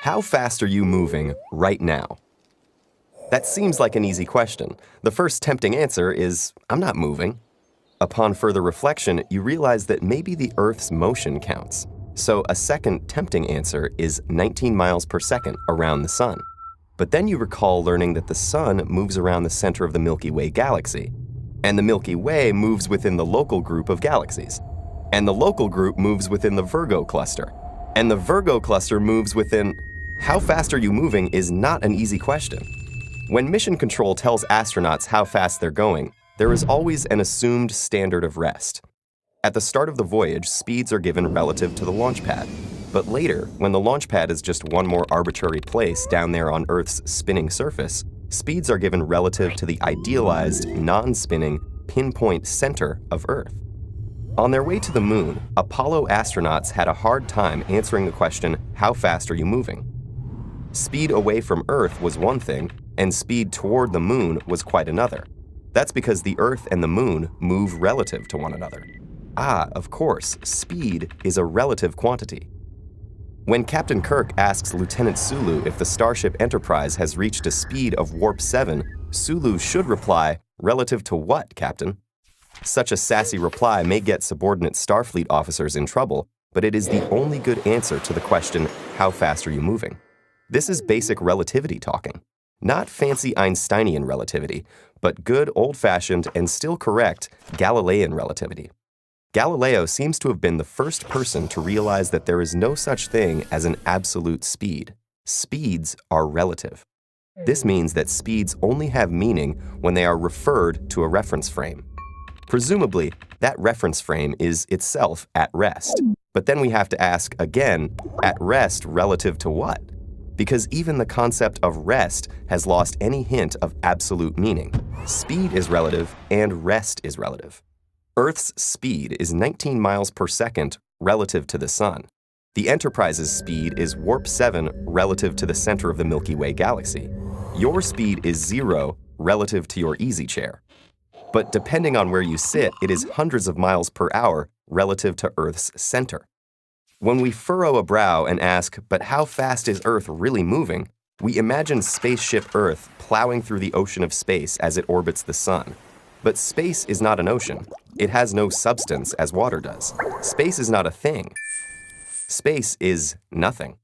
How fast are you moving right now? That seems like an easy question. The first tempting answer is, I'm not moving. Upon further reflection, you realize that maybe the Earth's motion counts. So a second tempting answer is 19 miles per second around the sun. But then you recall learning that the sun moves around the center of the Milky Way galaxy. And the Milky Way moves within the local group of galaxies. And the local group moves within the Virgo cluster. And the Virgo cluster moves within... How fast are you moving is not an easy question. When mission control tells astronauts how fast they're going, there is always an assumed standard of rest. At the start of the voyage, speeds are given relative to the launch pad. But later, when the launch pad is just one more arbitrary place down there on Earth's spinning surface, speeds are given relative to the idealized, non-spinning, pinpoint center of Earth. On their way to the moon, Apollo astronauts had a hard time answering the question, how fast are you moving? Speed away from Earth was one thing, and speed toward the moon was quite another. That's because the Earth and the moon move relative to one another. Of course, speed is a relative quantity. When Captain Kirk asks Lieutenant Sulu if the Starship Enterprise has reached a speed of warp 7, Sulu should reply, relative to what, Captain? Such a sassy reply may get subordinate Starfleet officers in trouble, but it is the only good answer to the question, how fast are you moving? This is basic relativity talking. Not fancy Einsteinian relativity, but good old-fashioned and still correct Galilean relativity. Galileo seems to have been the first person to realize that there is no such thing as an absolute speed. Speeds are relative. This means that speeds only have meaning when they are referred to a reference frame. Presumably, that reference frame is itself at rest. But then we have to ask again, at rest relative to what? Because even the concept of rest has lost any hint of absolute meaning. Speed is relative and rest is relative. Earth's speed is 19 miles per second relative to the sun. The Enterprise's speed is warp 7 relative to the center of the Milky Way galaxy. Your speed is 0 relative to your easy chair. But depending on where you sit, it is hundreds of miles per hour relative to Earth's center. When we furrow a brow and ask, but how fast is Earth really moving? We imagine spaceship Earth plowing through the ocean of space as it orbits the sun. But space is not an ocean. It has no substance as water does. Space is not a thing. Space is nothing.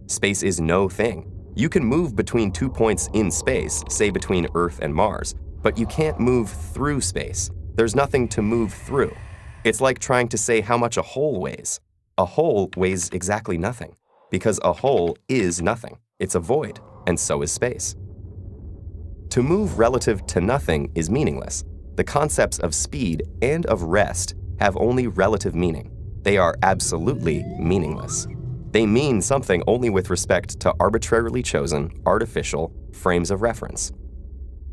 Space is no thing. You can move between 2 points in space, say between Earth and Mars, but you can't move through space. There's nothing to move through. It's like trying to say how much a hole weighs. A hole weighs exactly nothing, because a hole is nothing. It's a void, and so is space. To move relative to nothing is meaningless. The concepts of speed and of rest have only relative meaning. They are absolutely meaningless. They mean something only with respect to arbitrarily chosen, artificial frames of reference.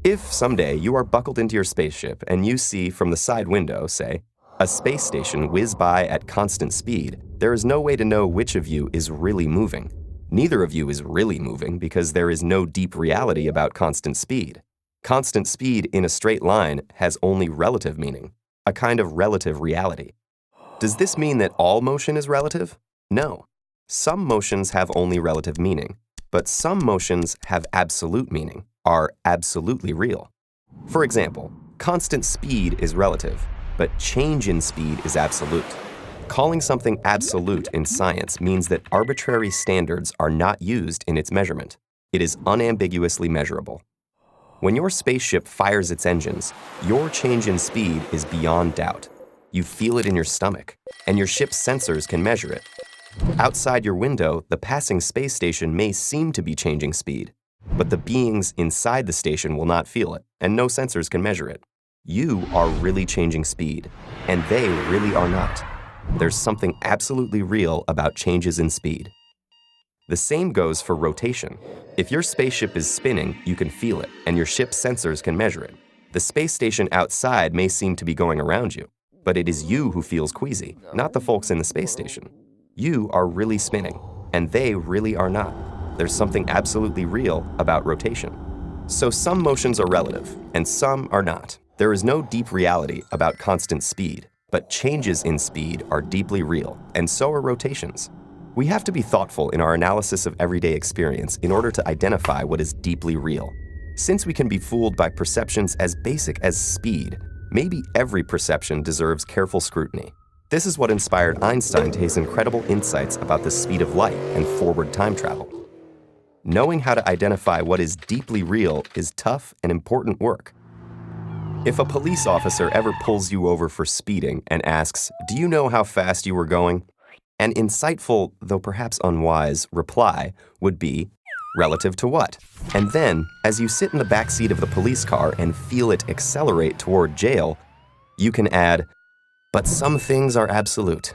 If someday you are buckled into your spaceship and you see from the side window, say, a space station whiz by at constant speed, there is no way to know which of you is really moving. Neither of you is really moving because there is no deep reality about constant speed. Constant speed in a straight line has only relative meaning, a kind of relative reality. Does this mean that all motion is relative? No. Some motions have only relative meaning, but some motions have absolute meaning, are absolutely real. For example, constant speed is relative, but change in speed is absolute. Calling something absolute in science means that arbitrary standards are not used in its measurement. It is unambiguously measurable. When your spaceship fires its engines, your change in speed is beyond doubt. You feel it in your stomach, and your ship's sensors can measure it. Outside your window, the passing space station may seem to be changing speed, but the beings inside the station will not feel it, and no sensors can measure it. You are really changing speed, and they really are not. There's something absolutely real about changes in speed. The same goes for rotation. If your spaceship is spinning, you can feel it, and your ship's sensors can measure it. The space station outside may seem to be going around you, but it is you who feels queasy, not the folks in the space station. You are really spinning, and they really are not. There's something absolutely real about rotation. So some motions are relative, and some are not. There is no deep reality about constant speed, but changes in speed are deeply real, and so are rotations. We have to be thoughtful in our analysis of everyday experience in order to identify what is deeply real. Since we can be fooled by perceptions as basic as speed, maybe every perception deserves careful scrutiny. This is what inspired Einstein to his incredible insights about the speed of light and forward time travel. Knowing how to identify what is deeply real is tough and important work. If a police officer ever pulls you over for speeding and asks, "Do you know how fast you were going?" An insightful, though perhaps unwise, reply would be, "Relative to what?" And then, as you sit in the back seat of the police car and feel it accelerate toward jail, you can add, "But some things are absolute."